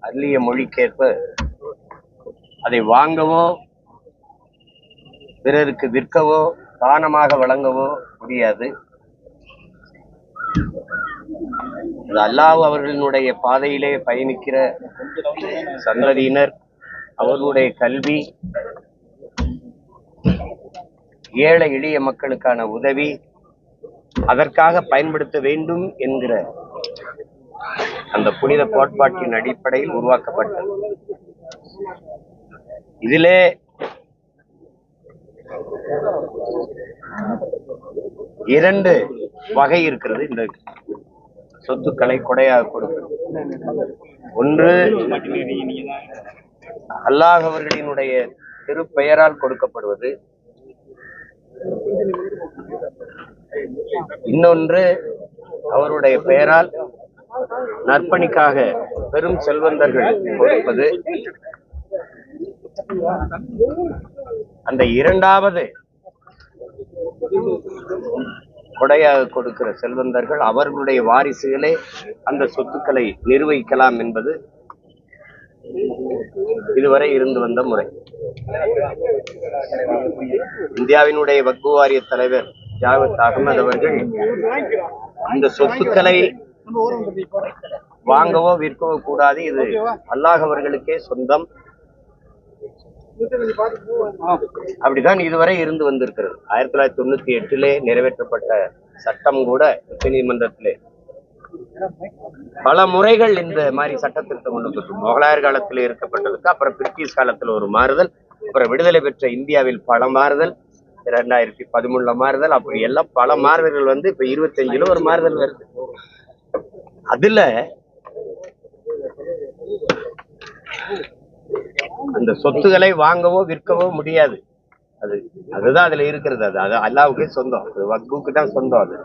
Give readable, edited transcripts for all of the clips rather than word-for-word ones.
அந்நிய மொழிக்கேற்ப அதை வாங்கவோ பிறருக்கு விற்கவோ தானமாக வழங்கவோ முடியாது. அல்லாஹ் அவர்களினுடைய பாதையிலே பயணிக்கிற சந்ததியினர், அவர்களுடைய கல்வி, ஏழை எளிய மக்களுக்கான உதவி அதற்காக பயன்படுத்த வேண்டும் என்கிற அந்த புனித கோட்பாட்டின் அடிப்படையில் உருவாக்கப்பட்டது. இதிலே இரண்டு வகை இருக்கிறது. இந்த சொத்துக்களை கொடையாக கொடுக்கிறது. ஒன்று, அல்லாஹ் அவர்களினுடைய திருப்பெயரால் கொடுக்கப்படுவது. இன்னொன்று, அவருடைய பெயரால் நற்பணிக்காக பெரும் செல்வந்தர்கள் கொடுப்பது. அந்த இரண்டாவது கொடையாக கொடுக்கிற செல்வந்தர்கள் அவர்களுடைய வாரிசுகளே அந்த சொத்துக்களை நிர்வகிக்கலாம் என்பது இதுவரை இருந்து வந்த முறை. இந்தியாவினுடைய வக்ஃப் வாரிய தலைவர் ஜாவத் அகமது அவர்கள் இந்த சொத்துக்களை வாங்கவோ விற்கவோ கூடாது, இது அல்லாஹ் அவர்களுக்கே சொந்தம், அப்படிதான் இதுவரை இருந்து வந்திருக்கிறது. 1998 நிறைவேற்றப்பட்ட சட்டம் கூட உச்ச நீதிமன்றத்திலே பல முறைகள் இந்த மாதிரி சட்ட திருத்தம் கொண்டு வந்து, முகலாயர் காலத்தில் இருக்கப்பட்டதுக்கு அப்புறம் பிரிட்டிஷ் காலத்தில் ஒரு மாறுதல், அப்புறம் விடுதலை பெற்ற இந்தியாவில் பல மாறுதல், 2013 மாறுதல், அப்படி எல்லாம் பல மாறுதல்கள் வந்து இப்ப 25 ஒரு மாறுதல் வருது. அதுல அந்த சொத்துக்களை வாங்கவோ விற்கவோ முடியாது. அதுதான் அதுல இருக்கிறது. அது அல்லாஹ்வுக்கே சொந்தம், அது வக்ஃபுக்கு தான் சொந்தம். அது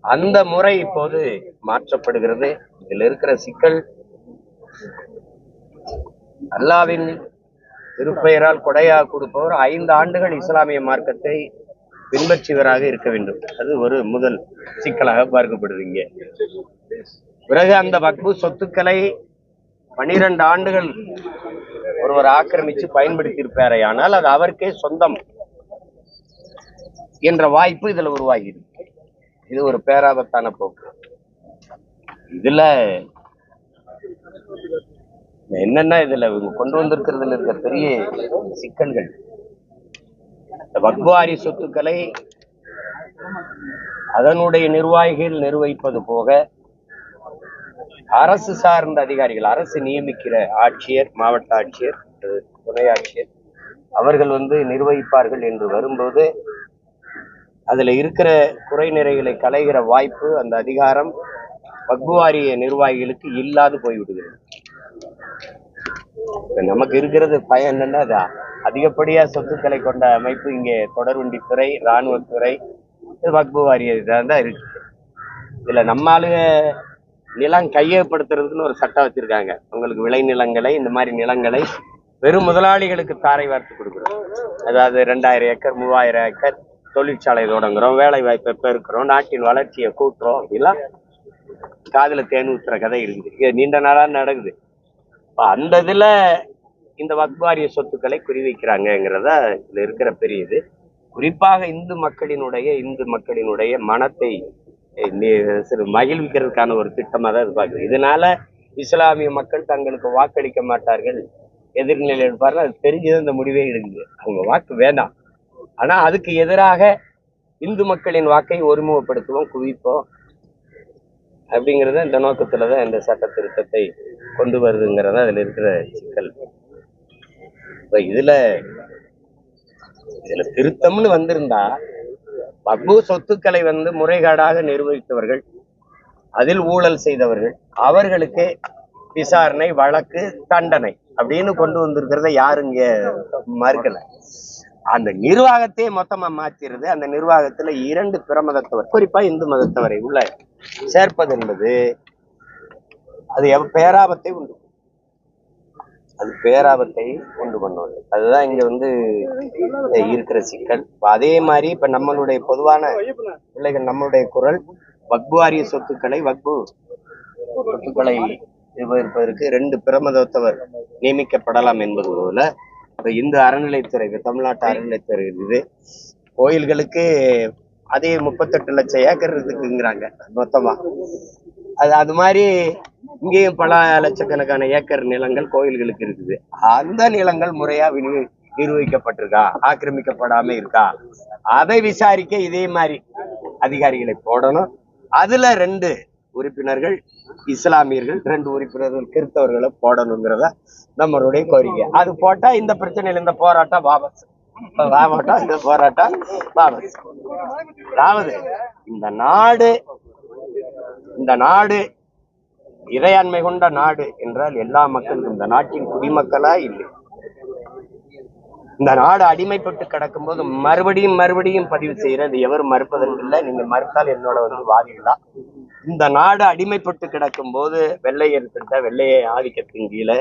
அந்த முறை இப்போது மாற்றப்படுகிறது. இதில் இருக்கிற சிக்கல், அல்லாஹ்வின் திருப்பெயரால் கொடையாக கொடுப்பவர் 5 ஆண்டுகள் இஸ்லாமிய மார்க்கத்தை பின்பற்றுவராக இருக்க வேண்டும். அது ஒரு முதல் சிக்கலாக பார்க்கப்படுது இங்கே. பிறகு அந்த வக்ஃபு சொத்துக்களை 12 ஆண்டுகள் ஒருவர் ஆக்கிரமிச்சு பயன்படுத்தி இருப்பாரே, ஆனால் அது அவருக்கே சொந்தம் என்ற வாய்ப்பு இதுல உருவாகிது. இது ஒரு பேராபத்தான போக்கு. இதுல என்னன்னா, இதுல கொண்டு வந்திருக்கிறதுல இருக்க பெரிய சிக்கல்கள், இந்த வக்ஃப் வாரிய சொத்துக்களை அதனுடைய நிர்வாகிகள் நிர்வகிப்பது போக அரசு சார்ந்த அதிகாரிகள், அரசு நியமிக்கிற ஆட்சியர், மாவட்ட ஆட்சியர், துணை ஆட்சியர், அவர்கள் நிர்வகிப்பார்கள் என்று வரும்போது அதுல இருக்கிற குறை நிறைகளை களைகிற வாய்ப்பு, அந்த அதிகாரம் வக்ஃப் வாரிய நிர்வாகிகளுக்கு இல்லாது போய்விடுகிறது. நமக்கு இருக்கிறது பயன் என்னன்னா, அது அதிகப்படியா சொத்துக்களை கொண்ட அமைப்பு இங்கே தொடர்வண்டித்துறை, இராணுவத்துறை, வக்ஃப் வாரிய தான் இருக்கு. இதுல நம்மாளுக நிலம் கையகப்படுத்துறதுக்குன்னு ஒரு சட்டம் வச்சிருக்காங்க. உங்களுக்கு விளை நிலங்களை, இந்த மாதிரி நிலங்களை வெறும் முதலாளிகளுக்கு தாரை வார்த்து கொடுக்குறோம். அதாவது 2000 ஏக்கர் 3000 ஏக்கர் தொழிற்சாலை தொடங்குறோம், வேலை வாய்ப்பை பெருக்கிறோம், நாட்டின் வளர்ச்சியை கூட்டுறோம், அப்படிலாம் காதுல தேன் ஊத்துற கதை இருக்குது. இது நீண்ட நாளா நடக்குது. அந்த இதுல இந்த வக்ஃப் வாரிய சொத்துக்களை குறிவைக்கிறாங்கிறதா இதுல இருக்கிற பெரிய இது. குறிப்பாக இந்து மக்களினுடைய மனத்தை மகிழ்விக்கிறதுக்கான ஒரு திட்டமாக தான் பார்க்குது. இதனால இஸ்லாமிய மக்கள் தங்களுக்கு வாக்களிக்க மாட்டார்கள், எதிர்நிலை எடுப்பார்கள், அது தெரிஞ்சுதான் இந்த முடிவே எடுக்குது. அவங்க வாக்கு வேண்டாம், ஆனா அதுக்கு எதிராக இந்து மக்களின் வாக்கை ஒருமுகப்படுத்துவோம், குவிப்போம் அப்படிங்கிறத இந்த நோக்கத்துலதான் இந்த சட்ட திருத்தத்தை கொண்டு வருதுங்கிறதா அதுல இருக்கிற சிக்கல். இப்ப இதுல திருத்தம்னு வந்திருந்தா, வக்ஃப் சொத்துக்களை முறைகேடாக நிர்வகித்தவர்கள், அதில் ஊழல் செய்தவர்கள், அவர்களுக்கு விசாரணை, வழக்கு, தண்டனை அப்படின்னு கொண்டு வந்திருக்கிறத யாருங்க மறுக்கல. அந்த நிர்வாகத்தையே மொத்தமா மாத்திருது. அந்த நிர்வாகத்துல 2 பிற மதத்தவர், குறிப்பா இந்து மதத்தவரை உள்ள சேர்ப்பது என்பது அது பேராபத்தை உண்டு, அது பேராபத்தை உண்டு பண்ணுவது. அதுதான் இங்க இருக்கிற சிக்கல். அதே மாதிரி இப்ப நம்மளுடைய பொதுவான பிள்ளைகள், நம்மளுடைய குரல் வக்ஃப் வாரிய சொத்துக்களை இருப்பதற்கு 2 பிரமதத்தவர் நியமிக்கப்படலாம் என்பது போல இப்ப இந்து அறநிலைத்துறை, தமிழ்நாட்டு அறநிலைத்துறை இருக்குது. கோயில்களுக்கு அதே 38 லட்சம் ஏக்கர் இருக்குங்கிறாங்க மொத்தமா. அது மாதிரி இங்கேயும் பல லட்சக்கணக்கான ஏக்கர் நிலங்கள் கோயில்களுக்கு இருக்குது. அந்த நிலங்கள் முறையா நிர்வகிக்கப்பட்டிருக்கா, ஆக்கிரமிக்கப்படாம இருக்கா, அதை விசாரிக்க இதே மாதிரி அதிகாரிகளை போடணும். அதுல 2 உறுப்பினர்கள் இஸ்லாமியர்கள், 2 உறுப்பினர்கள் கிறிஸ்தவர்களை போடணுங்கிறத நம்மளுடைய கோரிக்கை. அது போட்டா இந்த பிரச்சனையில இந்த போராட்டம் வாபஸ், இந்த போராட்டம் வாபஸ். அதாவது இந்த நாடு இறையாண்மை கொண்ட நாடு என்றால் எல்லா மக்களுக்கும், இந்த நாட்டின் குடிமக்களா இல்லை. இந்த நாடு அடிமைப்பட்டு கிடக்கும் போது மறுபடியும் பதிவு செய்யறது எவர் மறுப்பதற்கில்லை. நீங்க மறுத்தால் என்னோட வாதிடலாம். இந்த நாடு அடிமைப்பட்டு கிடக்கும் போது வெள்ளைய ஆதிக்கத்தின் கீழே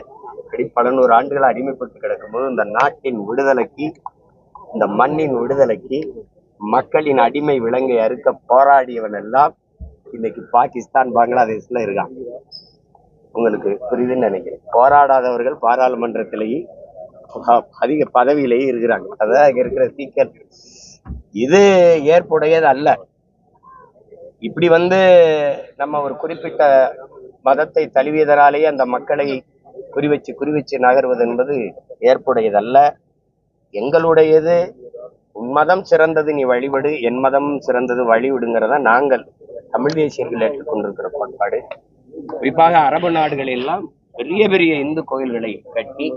பல 100 ஆண்டுகள் அடிமைப்பட்டு கிடக்கும் போது இந்த நாட்டின் விடுதலைக்கு, இந்த மண்ணின் விடுதலைக்கு, மக்களின் அடிமை விலங்கை அறுக்க போராடியவன் எல்லாம் இன்னைக்கு பாகிஸ்தான், பங்களாதேஷ்ல இருக்கான். உங்களுக்கு புரியுதுன்னு நினைக்கிறேன். போராடாதவர்கள் பாராளுமன்றத்திலேயே அதிக பதவியிலேயே இருக்கிறாங்க. அதான் இங்க இருக்கிற சீக்கிரம். இது ஏற்புடையது அல்ல. இப்படி நம்ம ஒரு குறிப்பிட்ட மதத்தை தழுவியதனாலேயே அந்த மக்களை குறிவச்சு நகர்வது என்பது ஏற்புடையதல்ல. எங்களுடையது உன் மதம் சிறந்தது நீ வழிபடு, என் மதம் சிறந்தது வழிவிடுங்கிறத நாங்கள் தமிழ் தேசியர்கள் ஏற்றுக்கொண்டிருக்கிற கோட்பாடு. குறிப்பாக அரபு நாடுகள் எல்லாம் பெரிய பெரிய இந்து கோயில்களை கட்டி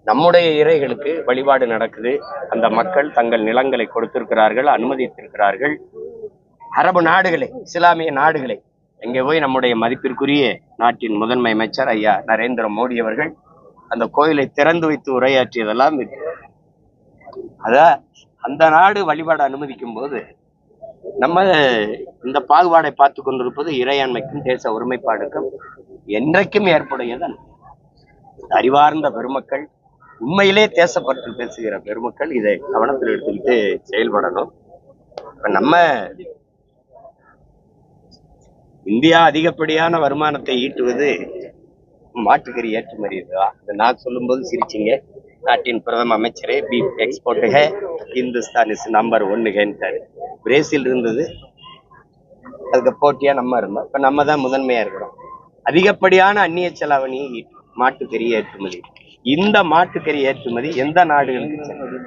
நம்முடைய இறைகளுக்கு வழிபாடு நடக்குது. அந்த மக்கள் தங்கள் நிலங்களை கொடுத்திருக்கிறார்கள், அனுமதித்திருக்கிறார்கள். அரபு நாடுகளை, இஸ்லாமிய நாடுகளை, எங்கே போய் நம்முடைய மதிப்பிற்குரிய நாட்டின் முதன்மை அமைச்சர் ஐயா நரேந்திர மோடி அவர்கள் அந்த கோயிலை திறந்து வைத்து உரையாற்றியதெல்லாம் இருக்கு. அந்த நாடு வழிபாடு அனுமதிக்கும் போது நம்ம இந்த பாகுபாடை பார்த்து கொண்டிருப்பது இறையாண்மைக்கும் தேச ஒருமைப்பாடுக்கும் என்றைக்கும் ஏற்புடையதன். அறிவார்ந்த பெருமக்கள், உண்மையிலே தேசப்பற்று பேசுகிற பெருமக்கள் இதை கவனத்தில் எடுத்துக்கிட்டு செயல்படணும். நம்ம இந்தியா அதிகப்படியான வருமானத்தை ஈட்டுவது மாட்டுக்கறி ஏற்றுமதி தான். நான் சொல்லும்போது சிரிச்சிங்க. நாட்டின் பிரதம அமைச்சரே பீஃப் எக்ஸ்போர்ட்டுக இந்துஸ்தான் இஸ் நம்பர் 1 பிரேசில் இருந்தது, அதுக்கு போட்டியா நம்ம இருந்தோம். இப்ப நம்ம தான் முதன்மையா இருக்கிறோம். அதிகப்படியான அந்நிய செலாவணி மாட்டுக்கறி ஏற்றுமதி. இந்த மாட்டுக்கறி ஏற்றுமதி எந்த நாடுகளுக்கு சென்றது?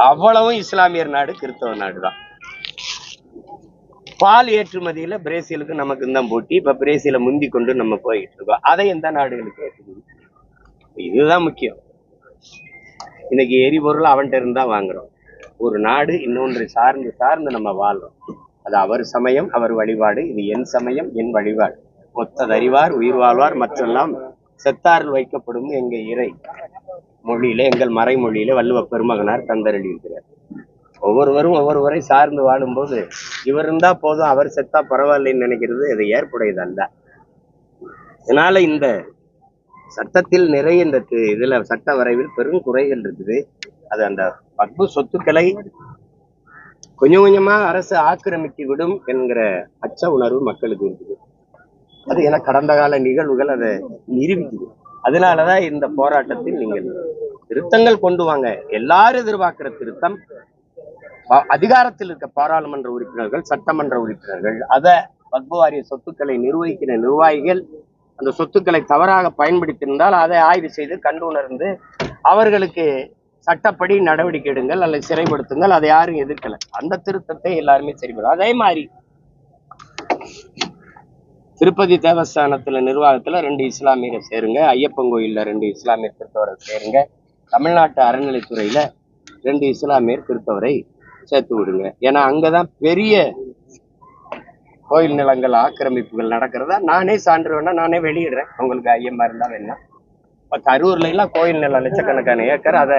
அவ்வளவும் இஸ்லாமியர் நாடு, கிறிஸ்தவ நாடு தான். பால் ஏற்றுமதியில பிரேசிலுக்கு நமக்கு தான் போட்டி. இப்ப பிரேசில முந்தி கொண்டு நம்ம போய்கிட்டு இருக்கோம். அதை எந்த நாடுகளுக்கு ஏற்றுமதி? இதுதான் முக்கியம். இன்னைக்கு எரிபொருள் அவன்கிட்ட இருந்தா வாங்குறோம். ஒரு நாடு இன்னொன்றை சார்ந்து நம்ம வாழ்றோம். அது அவர் சமயம் அவர் வழிபாடு, இது என் சமயம் என் வழிபாடு. ஒத்ததறிவார் உயிர் வாழ்வார் மற்றெல்லாம் செத்தாரில் வைக்கப்படும் எங்க இறை மொழியில, எங்கள் மறைமொழியில வள்ளுவ பெருமகனார் தந்தரளி இருக்கிறார். ஒவ்வொருவரும் ஒவ்வொருவரை சார்ந்து வாழும்போது இவர் இருந்தா போதும், அவர் செத்தா பரவாயில்லைன்னு நினைக்கிறது அது ஏற்புடையது அல்ல. அதனால இந்த சட்டத்தில் நிறைய இதுல சட்ட வரைவில் பெரும் குறைகள் இருக்குது. அது அந்த வக்ஃபு சொத்துக்களை கொஞ்சம் கொஞ்சமா அரசு ஆக்கிரமித்து விடும் என்கிற அச்ச உணர்வு மக்களுக்கு இருக்குது. அது என கடந்த கால நிகழ்வுகள் அதை நிரூபிக்குது. அதனாலதான் இந்த போராட்டத்தில் நீங்கள் திருத்தங்கள் கொண்டு வாங்க. எல்லாரும் எதிர்பார்க்கிற திருத்தம், அதிகாரத்தில் இருக்க பாராளுமன்ற உறுப்பினர்கள், சட்டமன்ற உறுப்பினர்கள், அதை வக்ஃபு வாரிய சொத்துக்களை நிர்வகிக்கிற நிர்வாகிகள் அந்த சொத்துக்களை தவறாக பயன்படுத்தியிருந்தால் அதை ஆய்வு செய்து கண்டு உணர்ந்து அவர்களுக்கு சட்டப்படி நடவடிக்கை எடுங்கள் அல்லது சிறைப்படுத்துங்கள். அதை யாரும் எதிர்க்கல. அந்த திருத்தத்தை எல்லாருமே சரிபடும். அதே மாதிரி திருப்பதி தேவஸ்தானத்துல நிர்வாகத்துல 2 இஸ்லாமியரை சேருங்க, ஐயப்பன் கோயில்ல 2 இஸ்லாமியர் கிறிஸ்தவரை சேருங்க, தமிழ்நாட்டு அறநிலைத்துறையில 2 இஸ்லாமியர் கிறிஸ்தவரை சேர்த்து விடுங்க. ஏன்னா அங்கதான் பெரிய கோயில் நிலங்கள் ஆக்கிரமிப்புகள் நடக்கிறதா நானே சான்று வேணா நானே வெளியிடுறேன். உங்களுக்கு ஐயமா இருந்தா வேணா. இப்ப கரூர்ல எல்லாம் கோயில் நிலம் லட்சக்கணக்கான ஏக்கர், அதை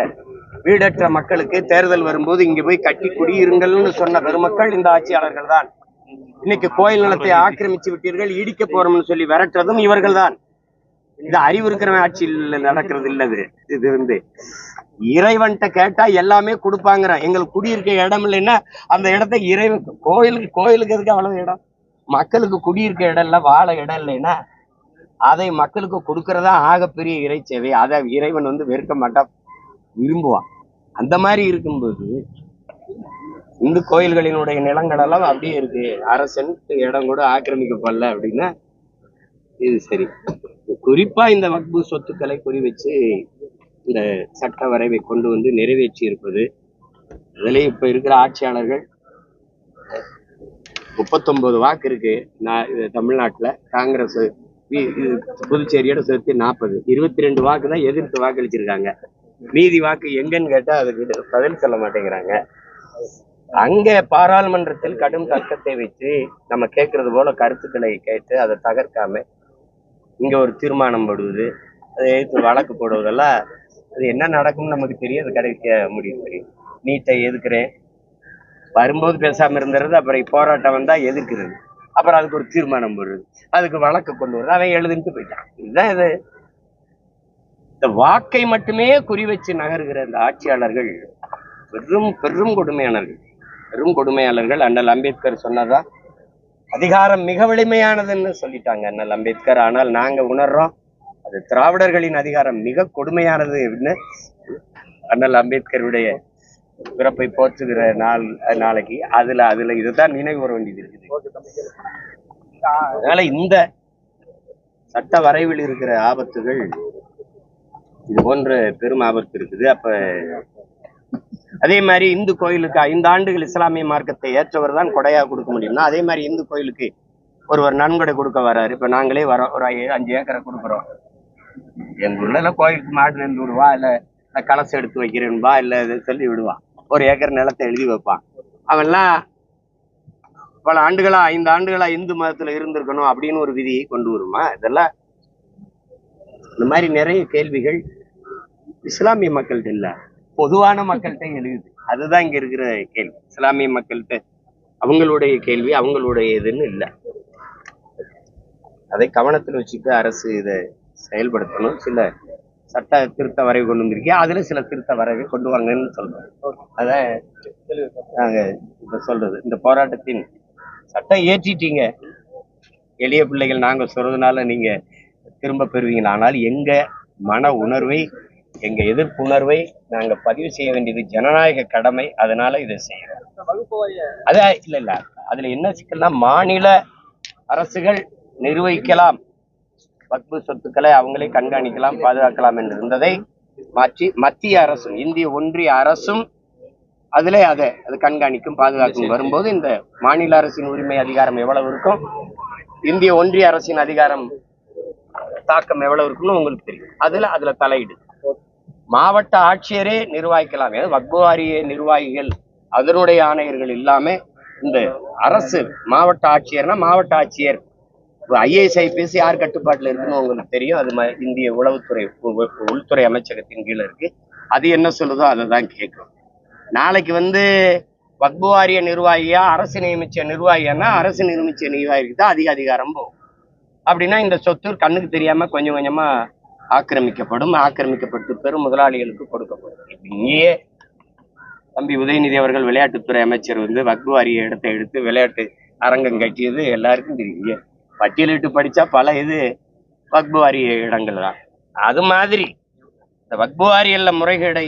வீடற்ற மக்களுக்கு தேர்தல் வரும்போது இங்க போய் கட்டி குடியிருங்கள்னு சொன்ன பெருமக்கள் இந்த ஆட்சியாளர்கள் தான். இன்னைக்கு கோயில் நிலத்தை ஆக்கிரமிச்சு விட்டீர்கள், இடிக்க போறோம்னு சொல்லி விரட்டுறதும் இவர்கள் தான். இது அறிவு இருக்கிற ஆட்சியில் நடக்கிறது இல்லது. இது இறைவன்கிட்ட கேட்டா எல்லாமே கொடுப்பாங்க. எங்களுக்கு குடியிருக்க இடம் இல்லைன்னா அந்த இடத்த இறைவன் கோயிலுக்கு எதுக்கு அவ்வளவு இடம்? மக்களுக்கு குடியிருக்க இடம் இல்ல, வாழ இடம் இல்லைன்னா அதை மக்களுக்கு கொடுக்கறதா ஆகப்பெரிய இறை சேவை. அதை இறைவன் வெறுக்க மாட்டா, விரும்புவான். அந்த மாதிரி இருக்கும்போது இந்து கோயில்களினுடைய நிலங்கள் எல்லாம் அப்படியே இருக்கு, அரசன் இடம் கூட ஆக்கிரமிக்கப்படல அப்படின்னா இது சரி. குறிப்பா இந்த வக்பு சொத்துக்களை குறி வச்சு இந்த சட்ட வரைவை கொண்டு நிறைவேற்றி இருப்பது, அதுலயும் இப்ப இருக்கிற ஆட்சியாளர்கள் 39 வாக்கு இருக்கு தமிழ்நாட்டுல. காங்கிரஸ் புதுச்சேரியோட சேர்த்து 40, 22 வாக்கு தான் எதிர்த்து வாக்களிச்சிருக்காங்க. மீதி வாக்கு எங்கன்னு கேட்டா அதுக்கு பதில் சொல்ல மாட்டேங்கிறாங்க. அங்க பாராளுமன்றத்தில் கடும் தர்க்கத்தை வச்சு நம்ம கேட்கறது போல கருத்துக்களை கேட்டு அதை தகர்க்காம இங்க ஒரு தீர்மானம் போடுவது, அதை எதிர்த்து வழக்கு போடுவதெல்லாம் அது என்ன நடக்கும்னு நமக்கு தெரியும். அது கிடைக்க முடியும். நீட்டை எதுக்குறேன் வரும்போது பேசாம இருந்துறது, அப்புறம் போராட்டம் வந்தா எதிர்க்கிறது, அப்புறம் அதுக்கு ஒரு தீர்மானம் போடுறது, அதுக்கு வழக்கு கொண்டு வருது, அவன் எழுதுன்ட்டு போயிட்டான். இதுதான் இது. இந்த வாக்கை மட்டுமே குறி வச்சு நகருகிற இந்த ஆட்சியாளர்கள் பெரும் கொடுமையாளர்கள், பெரும் கொடுமையாளர்கள். அண்ணல் அம்பேத்கர் சொன்னதான் அதிகாரம் மிக வலிமையானதுன்னு சொல்லிட்டாங்க அண்ணல் அம்பேத்கர். ஆனால் நாங்க உணர்றோம் அது திராவிடர்களின் அதிகாரம் மிக கொடுமையானது அப்படின்னு. அண்ணல் அம்பேத்கருடைய பிறப்பை போற்றுகிற நாளைக்கு அதுல இதுதான் நினைவு வர வேண்டியது இருக்குது. அதனால இந்த சட்ட வரைவில் இருக்கிற ஆபத்துகள் இது போன்ற பெரும் ஆபத்து இருக்குது. அப்ப அதே மாதிரி இந்து கோயிலுக்கு 5 ஆண்டுகள் இஸ்லாமிய மார்க்கத்தை ஏற்றவர் தான் கொடையா கொடுக்க முடியும்னா, அதே மாதிரி இந்து கோயிலுக்கு ஒருவர் நன்கொடை கொடுக்க வர்றாரு. இப்ப நாங்களே வரோம், ஒரு 5 ஏக்கரை கொடுக்குறோம். எங்க ஊர்ல கோயிலுக்கு மாடு நெல் விடுவா, இல்ல கலசம் எடுத்து வைக்கிறேன்பா, இல்ல சொல்லி விடுவான். 1 ஏக்கர் நிலத்தை எழுதி வைப்பான். அவன்லாம் பல ஆண்டுகளா 5 ஆண்டுகளா இந்து மதத்துல இருந்திருக்கணும் அப்படின்னு ஒரு விதியை கொண்டு வருமா? இதெல்லாம் இந்த மாதிரி நிறைய கேள்விகள் இஸ்லாமிய மக்கள்கிட்ட இல்ல, பொதுவான மக்கள்கிட்ட எழுதுது. அதுதான் இங்க இருக்கிற கேள்வி. இஸ்லாமிய மக்கள்கிட்ட அவங்களுடைய கேள்வி அவங்களுடைய இதுன்னு இல்லை. அதை கவனத்தில் வச்சுட்டு அரசு இதை செயல்படுத்தணும். சில சட்ட திருத்த வரைவு கொண்டு வந்திருக்கேன், அதுல சில திருத்த வரைவை கொண்டு வாங்கன்னு சொல்றோம். அதான் நாங்க இப்ப சொல்றது. இந்த போராட்டத்தின் சட்டம் ஏற்றிட்டீங்க, எளிய பிள்ளைகள் நாங்க சொல்றதுனால நீங்க திரும்ப பெறுவீங்களா? ஆனால் எங்க மன உணர்வை, எங்க எதிர்ப்புணர்வை நாங்க பதிவு செய்ய வேண்டியது ஜனநாயக கடமை. அதனால இதை செய்யறோம். அதான் இல்ல அதுல என்ன சிக்கல்னா, மாநில அரசுகள் நிர்வகிக்கலாம், வக்பு சொத்துக்களை அவங்களே கண்காணிக்கலாம், பாதுகாக்கலாம் என்று இருந்ததை மாற்றி மத்திய அரசும் இந்திய ஒன்றிய அரசும் அதுல அது கண்காணிக்கும் பாதுகாக்கும் வரும்போது இந்த மாநில அரசின் உரிமை அதிகாரம் எவ்வளவு இருக்கும், இந்திய ஒன்றிய அரசின் அதிகாரம் தாக்கம் எவ்வளவு இருக்குன்னு உங்களுக்கு தெரியும். அதுல தலையிடு. மாவட்ட ஆட்சியரே நிர்வகிக்கலாம். வக்பு வாரிய நிர்வாகிகள் அதனுடைய ஆணையர்கள் இல்லாம இந்த அரசு மாவட்ட ஆட்சியர்னா மாவட்ட ஆட்சியர் IAS IPS யார் கட்டுப்பாட்டுல இருக்குன்னு உங்களுக்கு தெரியும். அது இந்திய உளவுத்துறை உள்துறை அமைச்சகத்தின் கீழே இருக்கு. அது என்ன சொல்லுதோ அதை தான் கேட்கும். நாளைக்கு வக்பு வாரிய நிர்வாகியா அரசு நியமிச்ச நிர்வாகியானா அரசு நியமிச்ச நிர்வாகிக்கு தான் அதிக அதிகாரம் போகும். அப்படின்னா இந்த சொத்து கண்ணுக்கு தெரியாம கொஞ்சம் கொஞ்சமா ஆக்கிரமிக்கப்பட்டு பெரும் முதலாளிகளுக்கு கொடுக்கப்படும். இங்கேயே தம்பி உதயநிதி அவர்கள் விளையாட்டுத்துறை அமைச்சர் வக்பு வாரிய இடத்தை எடுத்து விளையாட்டு அரங்கம் கட்டியது எல்லாருக்கும் தெரியும். பட்டியலிட்டு படிச்சா பல வக்பு வாரிய இடங்கள் தான். அது மாதிரி இந்த வக்பு வாரியல்ல முறைகேடை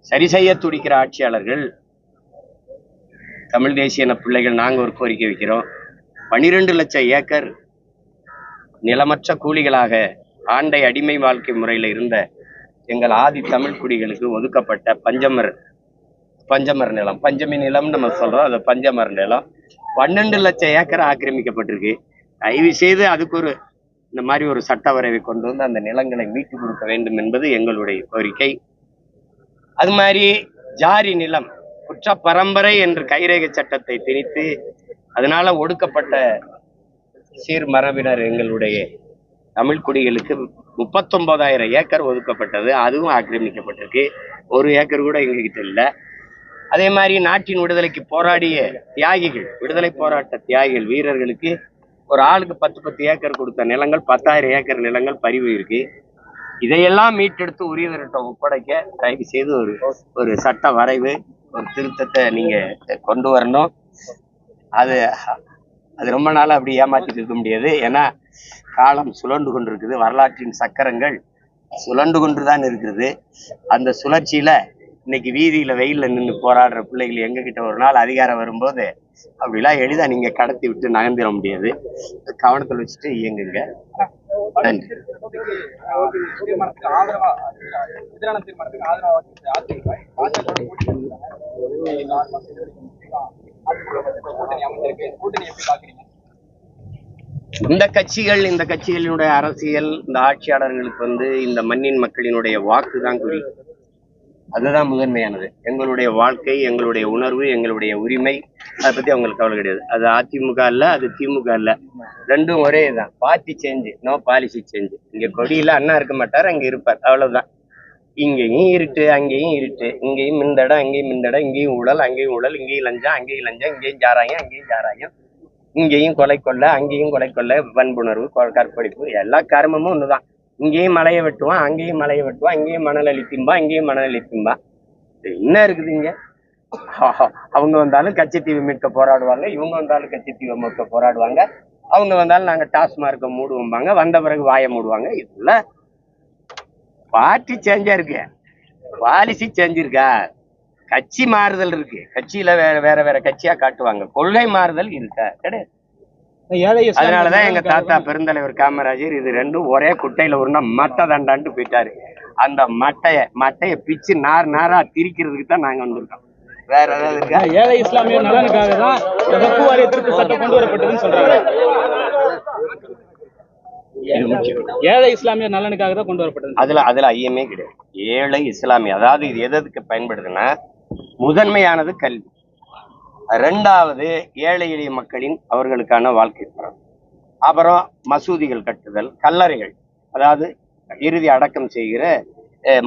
சரி செய்ய துடிக்கிற ஆட்சியாளர்கள், தமிழ் தேசிய பிள்ளைகள் நாங்க ஒரு கோரிக்கை வைக்கிறோம். 12 லட்சம் ஏக்கர் நிலமற்ற கூலிகளாக ஆண்டை அடிமை வாழ்க்கை முறையில இருந்த எங்கள் ஆதி தமிழ் குடிகளுக்கு ஒதுக்கப்பட்ட பஞ்சமர் நிலம், பஞ்சமி நிலம் நம்ம சொல்றோம், அது பஞ்சமர் நிலம் 12 லட்சம் ஏக்கர் ஆக்கிரமிக்கப்பட்டிருக்கு. தயவு செய்து அதுக்கு இந்த மாதிரி ஒரு சட்ட வரைவை கொண்டு அந்த நிலங்களை மீட்டு கொடுக்க வேண்டும் என்பது எங்களுடைய கோரிக்கை. அது மாதிரி ஜாரி நிலம் குற்ற பரம்பரை என்று கைரேகை சட்டத்தை திணித்து அதனால ஒடுக்கப்பட்ட சீர்மரபினர் எங்களுடைய தமிழ் குடிகளுக்கு 39,000 ஏக்கர் ஒதுக்கப்பட்டது. அதுவும் ஆக்கிரமிக்கப்பட்டிருக்கு. 1 ஏக்கர் கூட எங்ககிட்ட இல்லை. அதே மாதிரி நாட்டின் விடுதலைக்கு போராடிய தியாகிகள், விடுதலை போராட்ட தியாகிகள் வீரர்களுக்கு ஒரு ஆளுக்கு 10 ஏக்கர் கொடுத்த நிலங்கள் 10,000 ஏக்கர் நிலங்கள் பறிவு இருக்கு. இதையெல்லாம் மீட்டெடுத்து உரியவர்கிட்ட ஒப்படைக்க தயவு செய்து ஒரு சட்ட வரைவு, ஒரு திருத்தத்தை நீங்க கொண்டு வரணும். அது ரொம்ப நாளா அப்படி ஏமாத்திட்டு இருக்க முடியாது. ஏன்னா காலம் சுழண்டு கொண்டிருக்குது, வரலாற்றின் சக்கரங்கள் சுழண்டு கொண்டுதான் இருக்குது. அந்த சுழற்சியில இன்னைக்கு வீதியில வெயில்ல நின்று போராடுற பிள்ளைகள் எங்க கிட்ட ஒரு நாள் அதிகாரம் வரும்போது அப்படிலாம் எளிதா நீங்க கடத்தி விட்டு நகர்ந்திட முடியாது. கவனத்தில் வச்சுட்டு இயங்குங்க. நன்றி. இந்த கட்சிகளினுடைய அரசியல், இந்த ஆட்சியாளர்களுக்கு இந்த மண்ணின் மக்களினுடைய வாக்கு தான் குறி. அதுதான் முதன்மையானது. எங்களுடைய வாழ்க்கை, எங்களுடைய உணர்வு, எங்களுடைய உரிமை, அதை பத்தி அவங்களுக்கு கவலை கிடையாது. அது அதிமுக இல்ல, அது திமுக இல்ல, ரெண்டும் ஒரே தான். Party change, no policy change. இங்க கொடியில அண்ணா இருக்க மாட்டார், அங்க இருப்பார், அவ்வளவுதான். இங்கேயும் இருட்டு, அங்கேயும் இருட்டு, இங்கேயும் மிந்தடம், அங்கேயும் மிந்தடம், இங்கேயும் ஊழல், அங்கேயும் ஊழல், இங்கேயும் லஞ்சம், அங்கேயும் லஞ்சம், இங்கேயும் ஜாராயம், அங்கேயும் ஜாராயம், இங்கேயும் கொலை கொள்ள, அங்கேயும் கொலை கொள்ள, வன்புணர்வு, கற்பழிப்பு, எல்லா கர்மமும் ஒண்ணுதான். இங்கேயும் மலையை வெட்டுவான், அங்கேயும் மலையை வெட்டுவான், இங்கேயும் மணல் அழித்திம்பா, இங்கேயும் மணல் அழித்திம்பா. என்ன இருக்குதுங்க? அவங்க வந்தாலும் கச்சத்தீவு மீட்க போராடுவாங்க, இவங்க வந்தாலும் கச்சத்தீவை மீட்க போராடுவாங்க, அவங்க வந்தாலும் நாங்க டாஸ்மார்க்க மூடுவோம்பாங்க, வந்த பிறகு வாயை மூடுவாங்க. இதுல பார்ட்டி சேஞ்சா இருக்கு, பாலிசி சேஞ்சிருக்கா, கட்சி மாறுதல் இருக்கு. கட்சியில வேற வேற கட்சியா காட்டுவாங்க, கொள்கை மாறுதல் இருக்கா? கிடையாது. அதனாலதான் எங்க தாத்தா பெருந்தலைவர் காமராஜர் இது ரெண்டும் ஒரே குட்டையில உருண்டா மட்டை தண்டான்ட்டு போயிட்டாரு. அந்த மட்டைய பிச்சு நாரா திரிக்கிறதுக்கு தான் நாங்க வந்திருக்கோம். வேற ஏதாவது இருக்கா? ஏழை இஸ்லாமிய நலனுக்காக தான் வக்ஃப் வாரிய திருத்த சட்டம் கொண்டு வரப்பட்டதுன்னு சொல்றாங்க. ஏழை இஸ்லாமிய நலனுக்காக தான் கொண்டு வரப்பட்டது. அதுல ஐயமே கிடையாது. ஏழை இஸ்லாமிய, அதாவது இது எதுக்கு பயன்படுதுன்னா, முதன்மையானது கல்வி, ரெண்டாவது ஏழை எளிய மக்களின் அவர்களுக்கான வாழ்க்கை தரம், அப்புறம் மசூதிகள் கட்டுதல், கல்லறைகள், அதாவது இறுதி அடக்கம் செய்கிற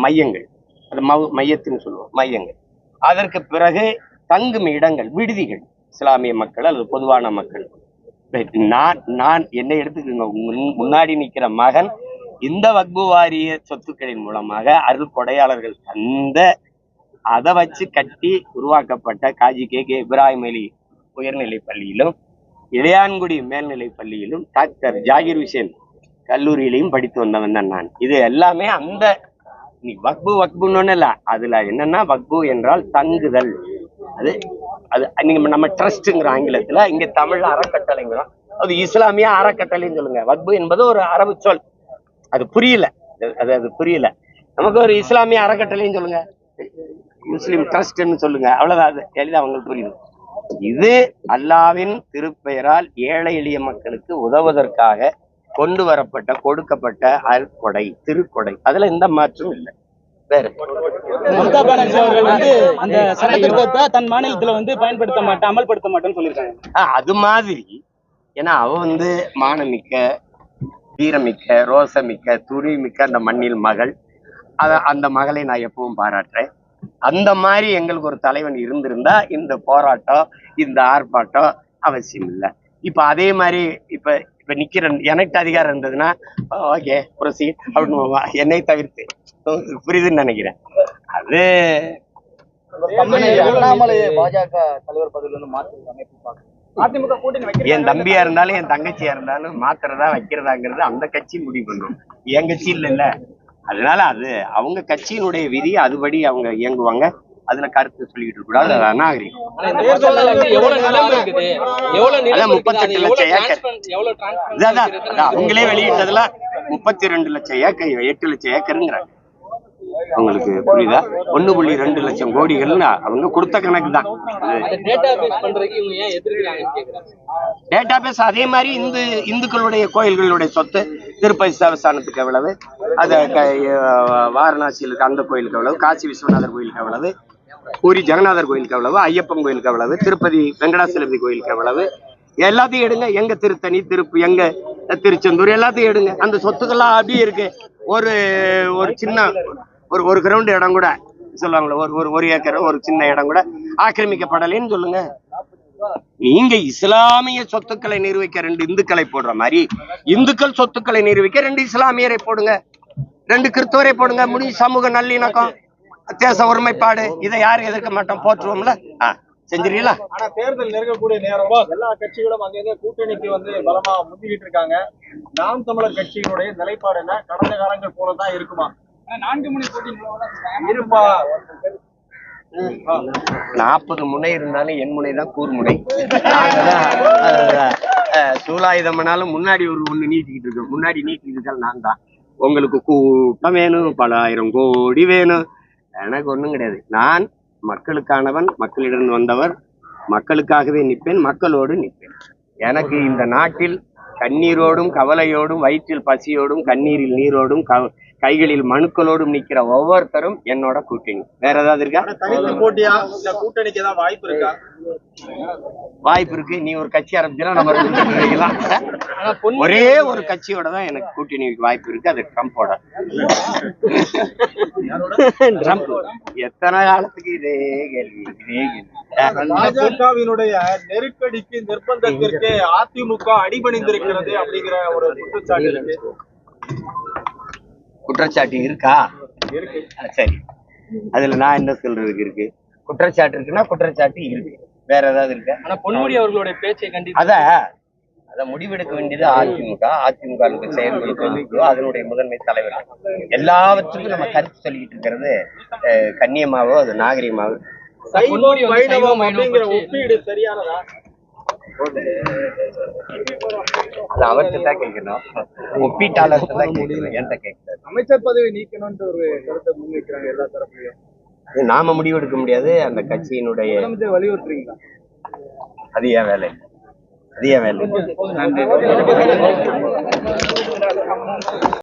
மையங்கள், அது மையத்தின்னு சொல்லுவோம், மையங்கள். அதற்கு பிறகு தங்கும் இடங்கள், விடுதிகள், இஸ்லாமிய மக்கள் அல்லது பொதுவான மக்கள். நான் என்னை எடுத்துக்கோங்க, முன்னாடி நிக்கிற மகன் இந்த வக்ஃப் வாரிய சொத்துக்களின் மூலமாக அருள் கொடையாளர்கள் தந்த அதை வச்சு கட்டி உருவாக்கப்பட்ட காஜி கே இப்ராஹிம் அலி உயர்நிலை பள்ளியிலும், இளையான்குடி மேல்நிலை பள்ளியிலும், டாக்டர் ஜாகிர் ஹுசேன் கல்லூரியிலையும் படித்து வந்தவன் தான் நான். இது எல்லாமே அந்த வக்ஃபுன்னு இல்ல, அதுல என்னன்னா வக்ஃபு என்றால் தங்குதல். அது அது நீங்க நம்ம ட்ரஸ்ட்ங்கிற ஆங்கிலத்துல, இங்க தமிழ்ல அறக்கட்டளைங்கிறோம். அது இஸ்லாமிய அறக்கட்டளைன்னு சொல்லுங்க. வக்ஃபு என்பது ஒரு அரபு சொல், அது புரியல, அது புரியல. நமக்கு ஒரு இஸ்லாமிய அறக்கட்டளைன்னு சொல்லுங்க, முஸ்லிம் ட்ரஸ்ட்னு சொல்லுங்க, அவ்வளவுதான். அது எளிதா அவங்களுக்கு புரியுது. இது அல்லாவின் திருப்பெயரால் ஏழை எளிய மக்களுக்கு உதவுவதற்காக கொண்டு வரப்பட்ட, கொடுக்கப்பட்ட அருட்கொடை, திருக்கொடை. அதுல எந்த மாற்றம் இல்லை. வேற மம்தா பானர்ஜி அவர்கள் அந்த சட்டத்திட்டத்தை தன் மாநிலத்துல பயன்படுத்த மாட்டேன், அமல்படுத்த மாட்டேன்னு சொல்லியிருக்காங்க. அது மாதிரி, ஏன்னா அவ மானமிக்க, வீரமிக்க, ரோசமிக்க, துணிமிக்க அந்த மண்ணில் மகள். அந்த மகளை நான் எப்பவும் பாராட்டுறேன். அந்த மாதிரி எங்களுக்கு ஒரு தலைவன் இருந்திருந்தா இந்த போராட்டம், இந்த ஆர்ப்பாட்டம் அவசியம் இல்லை. இப்ப அதே மாதிரி இப்ப நிக்கிற எனக்கு அதிகாரம் இருந்ததுன்னா ஓகே ப்ரொசீட் அப்படின்னு என்னை தவிர்த்து, புரியுதுன்னு நினைக்கிறேன். அது பாஜக தலைவர் பதவியிலிருந்து மாற்று என் தம்பியா இருந்தாலும் என் தங்கச்சியா இருந்தாலும் மாத்துறதா வைக்கிறதாங்கிறது அந்த கட்சி முடிவு பண்ணும், என் கட்சி இல்ல. அதனால அது அவங்க கட்சியினுடைய விதி, அதுபடி அவங்க இயங்குவாங்க. அதுல கருத்து சொல்லிட்டு இருக்க கூடாது, அது அநாகரிகம். 38 லட்சம் ஏக்கர் அவங்களே வெளியிட்டதுல 32 லட்சம் ஏக்கர், 8 லட்சம் ஏக்கருங்கிறாங்க. உங்களுக்கு புரியுதா? 1.2 லட்சம் கோடிகள்னு அவங்க கொடுத்த கணக்கு தான். டேட்டா பேஸ் அதே மாதிரி இந்துக்களுடைய கோயில்களுடைய சொத்து, திருப்பதி தேவஸ்தானத்துக்கு எவ்வளவு, அது வாரணாசியில் இருக்க அந்த கோயிலுக்கு எவ்வளவு, காசி விஸ்வநாதர் கோயிலுக்கு எவ்வளவு, பூரி ஜெகநாதர் கோயிலுக்கு எவ்வளவு, ஐயப்பன் கோயிலுக்கு எவ்வளவு, திருப்பதி வெங்கடாசலபதி கோயிலுக்கு எவ்வளவு, எல்லாத்தையும் எடுங்க. எங்க திருத்தணி, எங்க திருச்செந்தூர், எல்லாத்தையும் எடுங்க. அந்த சொத்துக்கள்லாம் அப்படியே இருக்கு. ஒரு சின்ன ஒரு கிரவுண்ட் இடம் கூட சொல்லுவாங்களே, ஒரு ஏக்கர், ஒரு சின்ன இடம் கூட ஆக்கிரமிக்கப்படலைன்னு சொல்லுங்க. நீங்க இஸ்லாமிய சொத்துக்களை நிர்வகிக்க 2 இந்துக்களை போடுற மாதிரி, இந்துக்கள் சொத்துக்களை நிர்வகிக்க 2 இஸ்லாமியரை போடுங்க, 2 கிறிஸ்தவரை போடுங்க. முடிஞ்சு சமூக நல்லிணக்கம், தேச ஒருமைப்பாடு, இதை யாரும் எதிர்க்க மாட்டோம், போற்றுவோம்ல. செஞ்சிருக்கீங்களா? ஆனா தேர்தல் நெருங்கக்கூடிய நேரம் எல்லா கட்சிகளும் அங்கங்க கூட்டணிக்கு வந்து பலமா முந்திக்கிட்டு இருக்காங்க. நாம் தமிழர் கட்சியினுடைய நிலைப்பாடு என்ன? கடந்த காலங்கள் போலதான் இருக்குமா? 4 முனை போட்டி இருப்பா. 40 முனை இருந்தாலும் என் முனை தான் கூர்முனை. சூலாயுதம்னாலும் முன்னாடி ஒண்ணு நீட்டிக்கிட்டு இருக்கோம். முன்னாடி நீட்டிக்கிட்டு இருக்கால் நான் தான். உங்களுக்கு கூட்டம் வேணும், பல ஆயிரம் கோடி வேணும், எனக்கு ஒண்ணும் கிடையாது. நான் மக்களுக்கானவன், மக்களிடம் வந்தவர், மக்களுக்காகவே நிற்பேன், மக்களோடு நிற்பேன். எனக்கு இந்த நாட்டில் கண்ணீரோடும் கவலையோடும் வயிற்றில் பசியோடும் கண்ணீரில் நீரோடும் கைகளில் மனுக்களோடும் நிக்கிற ஒவ்வொருத்தரும் என்னோட கூட்டணி. வேற ஏதாவது இருக்கா? தனித்து போட்டியா இல்ல கூட்டணிக்கு ஏதாவது வாய்ப்பு இருக்கா? வாய்ப்பு இருக்கு. நீ ஒரு கட்சி ஆரம்பிச்சா நம்ம ஒரே ஒரு கட்சியோட தான் எனக்கு கூட்டணிக்கு வாய்ப்பு இருக்கு. அது ட்ரம்போட. ட்ரம்ப் எத்தனை காலத்துக்கு இதே கேள்வி, இதே கேள்வி. பாஜகவினுடைய நெருக்கடிக்கு நிர்பந்தத்திற்கு அதிமுக அடிபணிந்திருக்கிறது அப்படிங்கிற ஒரு குற்றச்சாட்டு இருக்கு. குற்றச்சாட்டு இருக்கா? இருக்கு. சரி, அதுல நான் என்ன சொல்றதுக்கு இருக்கு? குற்றச்சாட்டு இருக்குன்னா குற்றச்சாட்டு இருக்கு. வேற ஏதாவது இருக்கு? ஆனா பொன்முடி அவர்களுடைய பேச்சை கண்டித்து அத முடிவெடுக்க வேண்டியது அதிமுக. அதிமுக செயல்களுக்கு அதனுடைய முதன்மை தலைவர். எல்லாவற்றுக்கும் நம்ம கருத்து சொல்லிக்கிட்டு இருக்கிறது கண்ணியமாவோ அது நாகரிகமாவோ. சைவம் வைணவம் அப்படிங்கிற ஒப்பீடு சரியானதா? அது அவர்கிட்ட தான் கேட்கணும், ஒப்பீட்டாளர்கிட்ட தான் கேட்கணும், என்கிட்ட கேட்கணும். அமைச்சர் பதவி நீக்கணும்னு ஒரு கருத்தை முன்வைக்கிறாங்க எல்லா தரப்புலையும். நாம முடிவெடுக்க முடியாது, அந்த கட்சியினுடைய வலியுறுத்துறீங்களா? அது ஏன் வேலை, அது ஏன் வேலை.